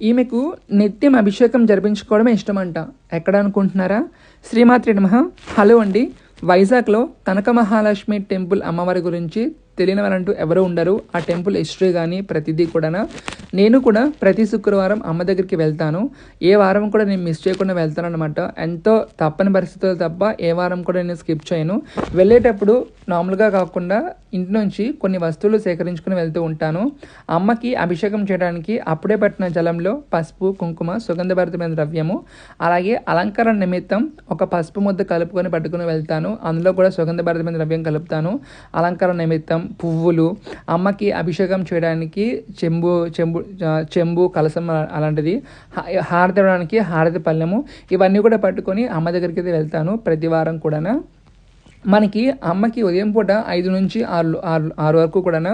ఈమెకు నిత్యం అభిషేకం జరిపించుకోవడమే ఇష్టమంట. ఎక్కడ అనుకుంటున్నారా? శ్రీమాత్రే నమః. హలో అండి. వైజాగ్లో కనక మహాలక్ష్మి టెంపుల్ అమ్మవారి గురించి తెలియని వాళ్ళంటూ ఎవరు ఉండరు. ఆ టెంపుల్ హిస్టరీ కానీ ప్రతిదీ కూడా నేను కూడా ప్రతి శుక్రవారం అమ్మ దగ్గరికి వెళ్తాను. ఏ వారం కూడా నేను మిస్ చేయకుండా వెళ్తాను అనమాట. ఎంతో తప్పని పరిస్థితులు తప్ప ఏ వారం కూడా నేను స్కిప్ చేయను. వెళ్ళేటప్పుడు నార్మల్గా కాకుండా ఇంటి నుంచి కొన్ని వస్తువులు సేకరించుకుని వెళ్తూ ఉంటాను. అమ్మకి అభిషేకం చేయడానికి అప్పుడే పట్టిన జలంలో పసుపు, కుంకుమ, సుగంధభరితమైన ద్రవ్యము, అలాగే అలంకరణ నిమిత్తం ఒక పసుపు ముద్ద కలుపుకొని పట్టుకుని వెళ్తాను. అందులో కూడా సుగంధభరితమైన ద్రవ్యం కలుపుతాను. అలంకరణ నిమిత్తం పువ్వులు, అమ్మకి అభిషేకం చేయడానికి చెంబు కలసం అలాంటిది, హారతి ఇవ్వడానికి హారతి పళ్ళెము, ఇవన్నీ కూడా పట్టుకొని అమ్మ దగ్గరికి అయితే వెళ్తాను ప్రతి వారం కూడా. మనకి అమ్మకి ఉదయం పూట 5 నుంచి 6 వరకు కూడా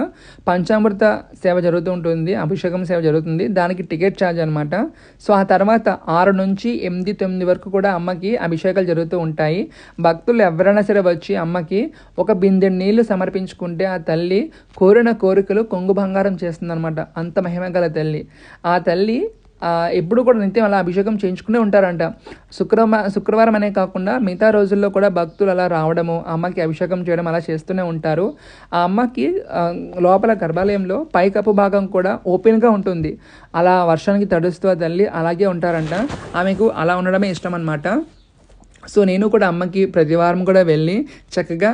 పంచామృత సేవ జరుగుతూ ఉంటుంది, అభిషేకం సేవ జరుగుతుంది. దానికి టికెట్ ఛార్జ్ అనమాట. సో ఆ తర్వాత 6 నుంచి 8, 9 వరకు కూడా అమ్మకి అభిషేకాలు జరుగుతూ ఉంటాయి. భక్తులు ఎవరైనా సరే వచ్చి అమ్మకి ఒక బిందె నీళ్లు సమర్పించుకుంటే ఆ తల్లి కోరిన కోరికలు కొంగు బంగారం చేస్తుందన్నమాట. అంత మహిమ గల తల్లి. ఆ తల్లి ఎప్పుడు కూడా నిత్యం అలా అభిషేకం చేయించుకునే ఉంటారంట. శుక్రవారం అనే కాకుండా మిగతా రోజుల్లో కూడా భక్తులు అలా రావడము, అమ్మకి అభిషేకం చేయడం అలా చేస్తూనే ఉంటారు. ఆ అమ్మకి లోపల గర్భాలయంలో పైకప్పు భాగం కూడా ఓపెన్గా ఉంటుంది. అలా వర్షానికి తడుస్తూ ఆ తల్లి అలాగే ఉంటారంట. ఆమెకు అలా ఉండడమే ఇష్టం అనమాట. సో నేను కూడా అమ్మకి ప్రతి వారం కూడా వెళ్ళి చక్కగా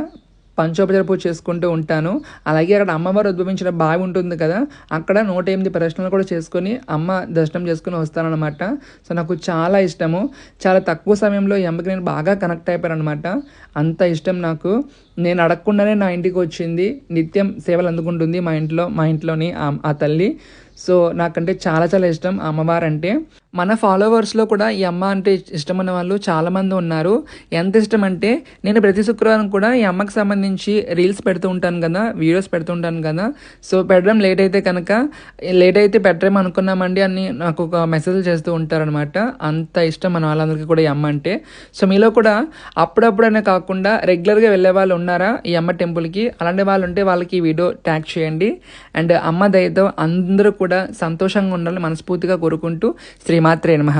పంచోపచార పూజ చేసుకుంటూ ఉంటాను. అలాగే అక్కడ అమ్మవారు ఉద్భవించిన బావి ఉంటుంది కదా, అక్కడ 108 ప్రదక్షిణలు కూడా చేసుకొని అమ్మ దర్శనం చేసుకుని వస్తానన్నమాట. సో నాకు చాలా ఇష్టము. చాలా తక్కువ సమయంలో ఈ అమ్మకి నేను బాగా కనెక్ట్ అయిపోయాను అనమాట. అంత ఇష్టం నాకు. నేను అడగకుండానే నా ఇంటికి వచ్చింది, నిత్యం సేవలు అందుకుంటుంది మా ఇంట్లోని ఆ తల్లి. సో నాకంటే చాలా చాలా ఇష్టం అమ్మవారు అంటే. మన ఫాలోవర్స్లో కూడా ఈ అమ్మ అంటే ఇష్టమైన వాళ్ళు చాలామంది ఉన్నారు. ఎంత ఇష్టం అంటే నేను ప్రతి శుక్రవారం కూడా ఈ అమ్మకి సంబంధించి రీల్స్ పెడుతూ ఉంటాను కదా, వీడియోస్ పెడుతూ ఉంటాను కదా. సో పెట్టడం లేట్ అయితే పెట్టరేమో అనుకున్నామండి అని నాకు ఒక మెసేజ్ చేస్తూ ఉంటారనమాట. అంత ఇష్టం మన వాళ్ళందరికీ కూడా ఈ అమ్మ అంటే. సో మీలో కూడా అప్పుడప్పుడనే కాకుండా రెగ్యులర్గా వెళ్ళే వాళ్ళు ఉన్నారా ఈ అమ్మ టెంపుల్కి? అలాంటి వాళ్ళు ఉంటే వాళ్ళకి ఈ వీడియో ట్యాగ్ చేయండి. అండ్ అమ్మ దయతో అందరూ కూడా సంతోషంగా ఉండాలని మనస్ఫూర్తిగా కోరుకుంటూ శ్రీమాత్రే నమః.